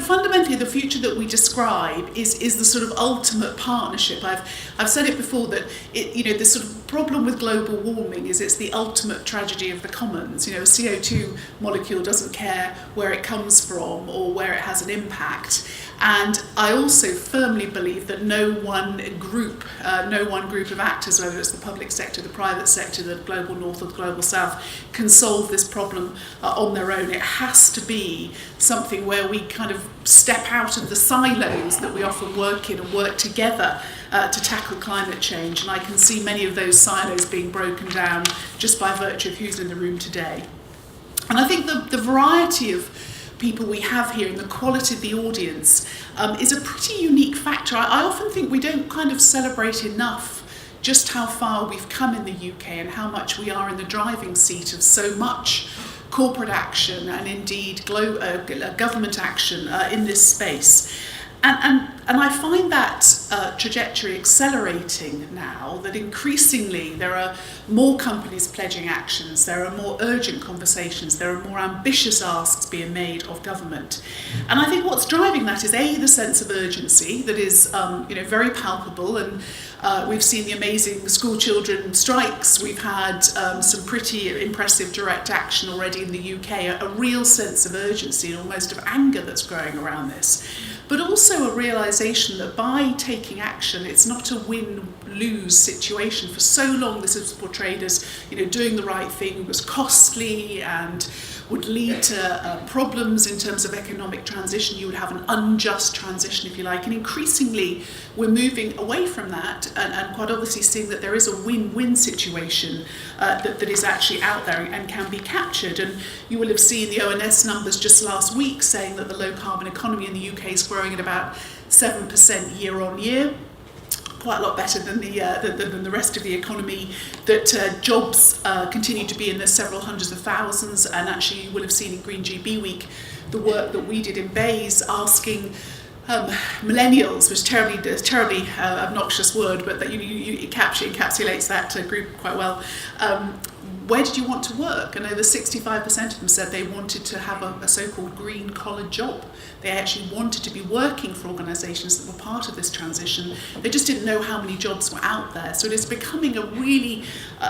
Fundamentally, the future that we describe is the sort of ultimate partnership. I've said it before that the sort of problem with global warming is it's the ultimate tragedy of the commons. A CO2 molecule doesn't care where it comes from or where it has an impact. And I also firmly believe that no one group of actors, whether it's the public sector, the private sector, the global north or the global south, can solve this problem on their own. It has to be something where we kind of step out of the silos that we often work in and work together to tackle climate change. And I can see many of those silos being broken down just by virtue of who's in the room today. And I think the variety of people we have here and the quality of the audience is a pretty unique factor. I often think we don't kind of celebrate enough just how far we've come in the UK and how much we are in the driving seat of so much corporate action and indeed government action in this space. And I find that trajectory accelerating now, that increasingly there are more companies pledging actions, there are more urgent conversations, there are more ambitious asks being made of government. And I think what's driving that is the sense of urgency that is very palpable, and we've seen the amazing school children strikes, we've had some pretty impressive direct action already in the UK, a real sense of urgency and almost of anger that's growing around this. But also a realisation that by taking action, it's not a win-lose situation. For so long, this is portrayed as, doing the right thing was costly and would lead to problems in terms of economic transition. You would have an unjust transition, if you like. And increasingly, we're moving away from that and quite obviously seeing that there is a win-win situation that is actually out there and can be captured. And you will have seen the ONS numbers just last week saying that the low-carbon economy in the UK is growing at about 7% year on year. Quite a lot better than the rest of the economy, that jobs continue to be in the several hundreds of thousands, and actually you will have seen in Green GB Week the work that we did in Bays asking millennials, which is a terribly obnoxious word, but that it encapsulates that group quite well. Where did you want to work? And over 65% of them said they wanted to have a so-called green collar job. They actually wanted to be working for organisations that were part of this transition. They just didn't know how many jobs were out there. So it is becoming a really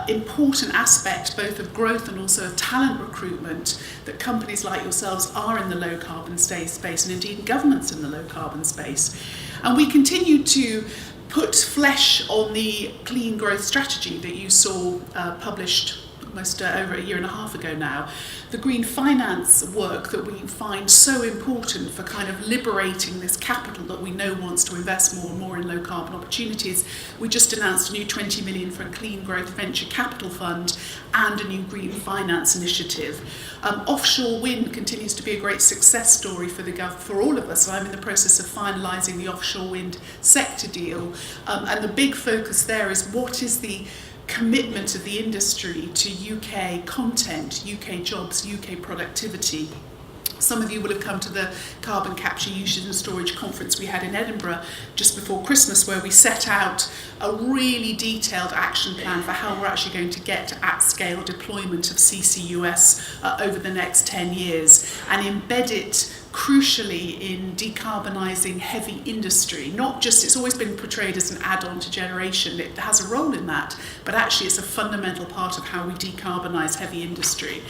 important aspect both of growth and also of talent recruitment that companies like yourselves are in the low carbon space, and indeed governments in the low carbon space. And we continue to put flesh on the clean growth strategy that you saw published almost over a year and a half ago now. The green finance work that we find so important for kind of liberating this capital that we know wants to invest more and more in low carbon opportunities. We just announced a new 20 million for a clean growth venture capital fund and a new green finance initiative. Offshore wind continues to be a great success story for all of us. I'm in the process of finalising the offshore wind sector deal, and the big focus there is what is the commitment of the industry to UK content, UK jobs, UK productivity. Some of you will have come to the Carbon Capture, Usage and Storage conference we had in Edinburgh just before Christmas, where we set out a really detailed action plan for how we're actually going to get to at-scale deployment of CCUS over the next 10 years and embed it crucially in decarbonising heavy industry. Not just, it's always been portrayed as an add-on to generation, it has a role in that, but actually it's a fundamental part of how we decarbonise heavy industry.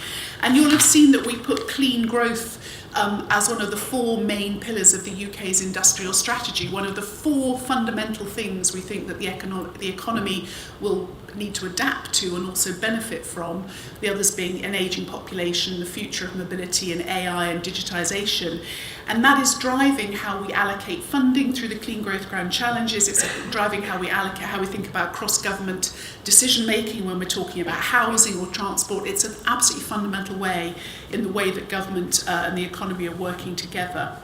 And you'll have seen that we put clean growth as one of the four main pillars of the UK's industrial strategy, one of the four fundamental things we think that the economy will need to adapt to and also benefit from, the others being an ageing population, the future of mobility and AI and digitisation. And that is driving how we allocate funding through the Clean Growth Grand Challenges. It's driving how we think about cross-government decision-making when we're talking about housing or transport. It's an absolutely fundamental way in the way that government and the economy are working together.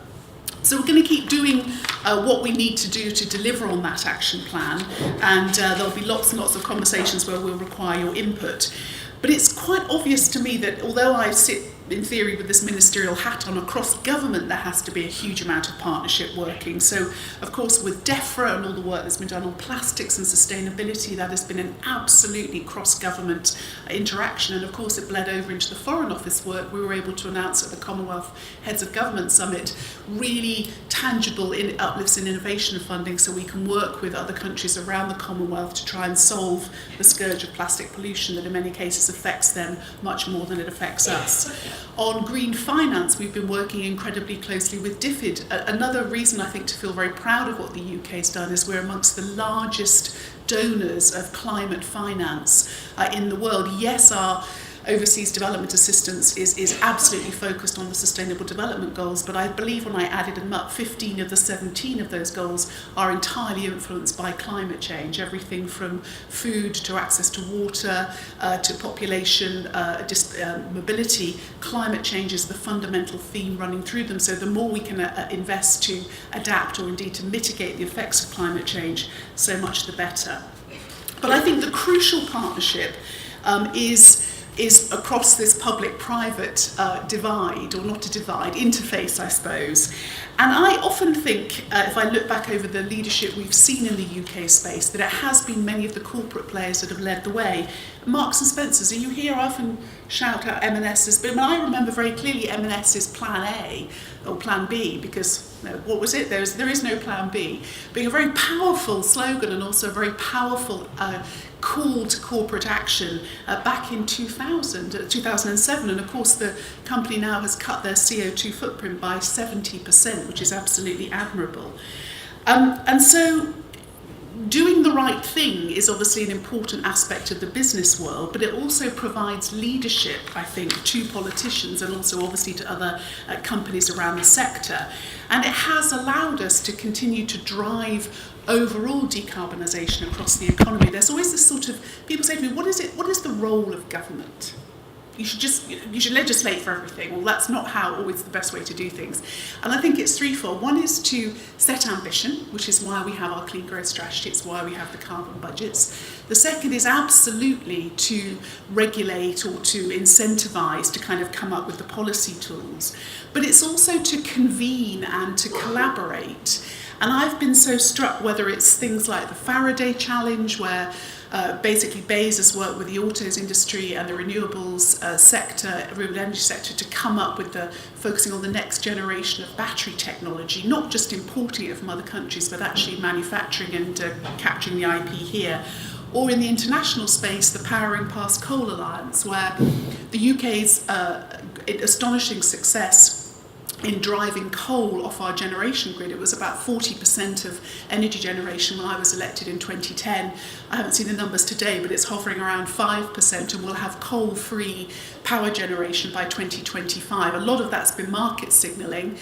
So we're going to keep doing what we need to do to deliver on that action plan, and there'll be lots and lots of conversations where we'll require your input. But it's quite obvious to me that although I sit in theory, with this ministerial hat on across government, there has to be a huge amount of partnership working. So, of course, with DEFRA and all the work that's been done on plastics and sustainability, that has been an absolutely cross-government interaction. And, of course, it bled over into the Foreign Office work. We were able to announce at the Commonwealth Heads of Government Summit really tangible uplifts in innovation funding, so we can work with other countries around the Commonwealth to try and solve the scourge of plastic pollution that in many cases affects them much more than it affects us. On green finance, we've been working incredibly closely with DFID. Another reason I think to feel very proud of what the UK's done is we're amongst the largest donors of climate finance in the world. Yes, our overseas development assistance is absolutely focused on the Sustainable Development Goals, but I believe when I added them up, 15 of the 17 of those goals are entirely influenced by climate change. Everything from food to access to water to population mobility, climate change is the fundamental theme running through them. So the more we can invest to adapt or indeed to mitigate the effects of climate change, so much the better. But I think the crucial partnership is across this public-private divide, or not a divide, interface, I suppose. And I often think, if I look back over the leadership we've seen in the UK space, that it has been many of the corporate players that have led the way. Marks and Spencer's, are you here? I often shout out M&S's, but I remember very clearly M&S's Plan A, or Plan B, because what was it? There is no Plan B, being a very powerful slogan and also a very powerful call to corporate action back in 2007, and of course the company now has cut their CO2 footprint by 70%, which is absolutely admirable. And so doing the right thing is obviously an important aspect of the business world, but it also provides leadership, I think, to politicians and also obviously to other companies around the sector. And it has allowed us to continue to drive overall decarbonisation across the economy. There's always this sort of, people say to me, what is the role of government? You should legislate for everything. Well, that's not always the best way to do things. And I think it's threefold. One is to set ambition, which is why we have our clean growth strategy. It's why we have the carbon budgets. The second is absolutely to regulate or to incentivise, to kind of come up with the policy tools. But it's also to convene and to collaborate. And I've been so struck, whether it's things like the Faraday Challenge, where basically BEIS has worked with the autos industry and the renewables sector, renewable energy sector, to come up with focusing on the next generation of battery technology, not just importing it from other countries, but actually manufacturing and capturing the IP here. Or in the international space, the Powering Past Coal Alliance, where the UK's astonishing success in driving coal off our generation grid. It was about 40% of energy generation when I was elected in 2010. I haven't seen the numbers today, but it's hovering around 5%, and we'll have coal-free power generation by 2025. A lot of that's been market signalling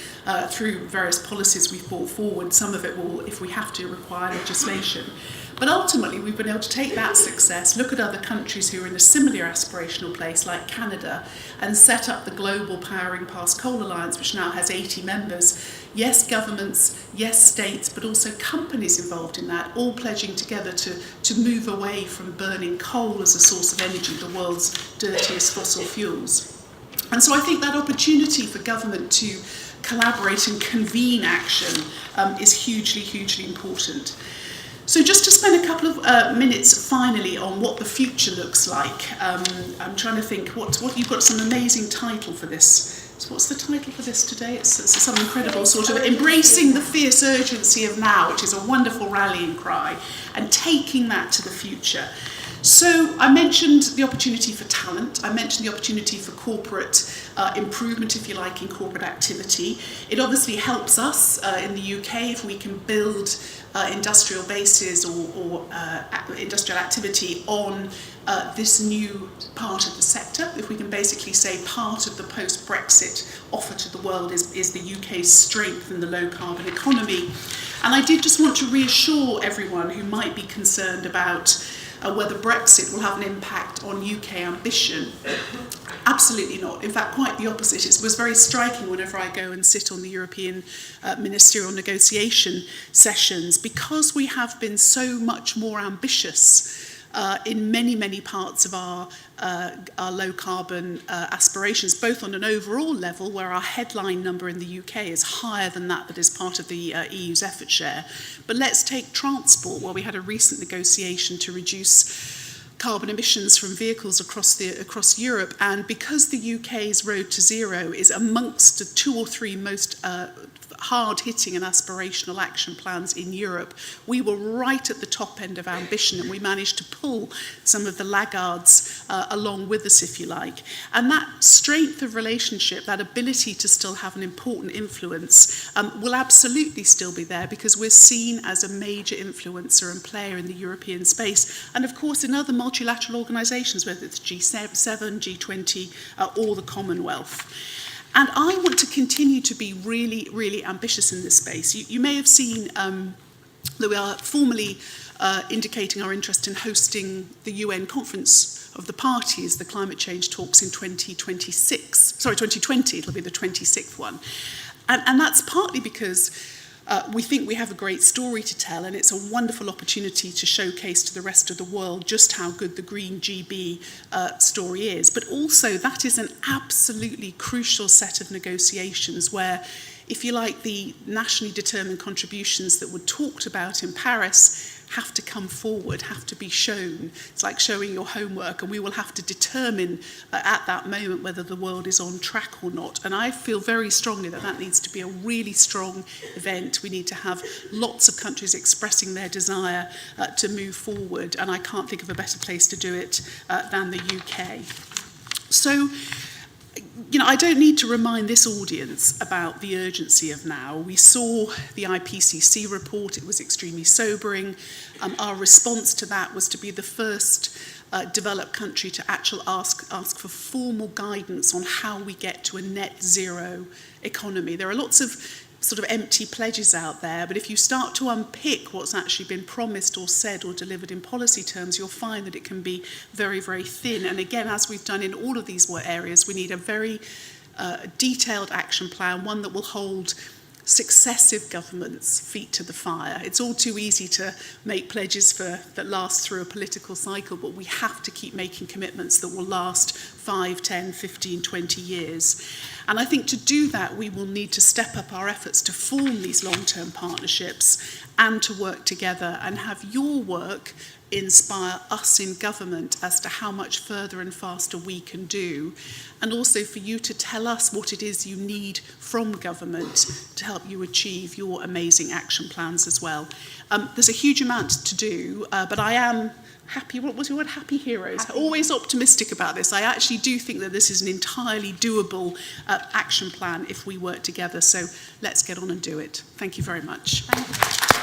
through various policies we've brought forward. Some of it will, if we have to, require legislation. But ultimately, we've been able to take that success, look at other countries who are in a similar aspirational place, like Canada, and set up the global Powering Past Coal Alliance, which now has 80 members. Yes, governments, yes, states, but also companies involved in that, all pledging together to move away from burning coal as a source of energy, the world's dirtiest fossil fuels. And so I think that opportunity for government to collaborate and convene action is hugely, hugely important. So just to spend a couple of minutes finally on what the future looks like. I'm trying to think, what you've got some amazing title for this. So what's the title for this today? It's some incredible sort of embracing the fierce urgency of now, which is a wonderful rallying cry, and taking that to the future. So I mentioned the opportunity for talent. I mentioned the opportunity for corporate improvement, if you like, in corporate activity. It obviously helps us in the UK if we can build industrial bases or industrial activity on this new part of the sector. If we can basically say part of the post-Brexit offer to the world is the UK's strength in the low-carbon economy. And I did just want to reassure everyone who might be concerned about whether Brexit will have an impact on UK ambition. Absolutely not. In fact, quite the opposite. It was very striking whenever I go and sit on the European ministerial negotiation sessions, because we have been so much more ambitious in many parts of our low carbon aspirations, both on an overall level, where our headline number in the UK is higher than that is part of the EU's effort share. But let's take transport, where we had a recent negotiation to reduce carbon emissions from vehicles across Europe, and because the UK's road to zero is amongst the 2 or 3 most hard-hitting and aspirational action plans in Europe, we were right at the top end of ambition, and we managed to pull some of the laggards along with us, if you like. And that strength of relationship, that ability to still have an important influence, will absolutely still be there, because we're seen as a major influencer and player in the European space, and of course in other multilateral organisations, whether it's G7, G20, or the Commonwealth. And I want to continue to be really ambitious in this space. You may have seen that we are formally indicating our interest in hosting the UN Conference of the Parties, the climate change talks in 2020, it'll be the 26th one. And that's partly because we think we have a great story to tell, and it's a wonderful opportunity to showcase to the rest of the world just how good the Green GB story is. But also that is an absolutely crucial set of negotiations where, if you like, the nationally determined contributions that were talked about in Paris have to come forward, have to be shown. It's like showing your homework, and we will have to determine at that moment whether the world is on track or not. And I feel very strongly that that needs to be a really strong event. We need to have lots of countries expressing their desire to move forward, and I can't think of a better place to do it than the UK. So, you know, I don't need to remind this audience about the urgency of now. We saw the IPCC report, it was extremely sobering. Our response to that was to be the first developed country to actually ask for formal guidance on how we get to a net zero economy. There are lots of sort of empty pledges out there, but if you start to unpick what's actually been promised or said or delivered in policy terms, you'll find that it can be very thin. And again, as we've done in all of these areas, we need a very detailed action plan, one that will hold successive governments' feet to the fire. It's all too easy to make pledges that last through a political cycle, but we have to keep making commitments that will last 5, 10, 15, 20 years. And I think to do that, we will need to step up our efforts to form these long-term partnerships and to work together and have your work inspire us in government as to how much further and faster we can do, and also for you to tell us what it is you need from government to help you achieve your amazing action plans as well. There's a huge amount to do, but I am happy, what was your word? Happy heroes. Happy. Always optimistic about this. I actually do think that this is an entirely doable action plan if we work together. So let's get on and do it. Thank you very much. Thank you.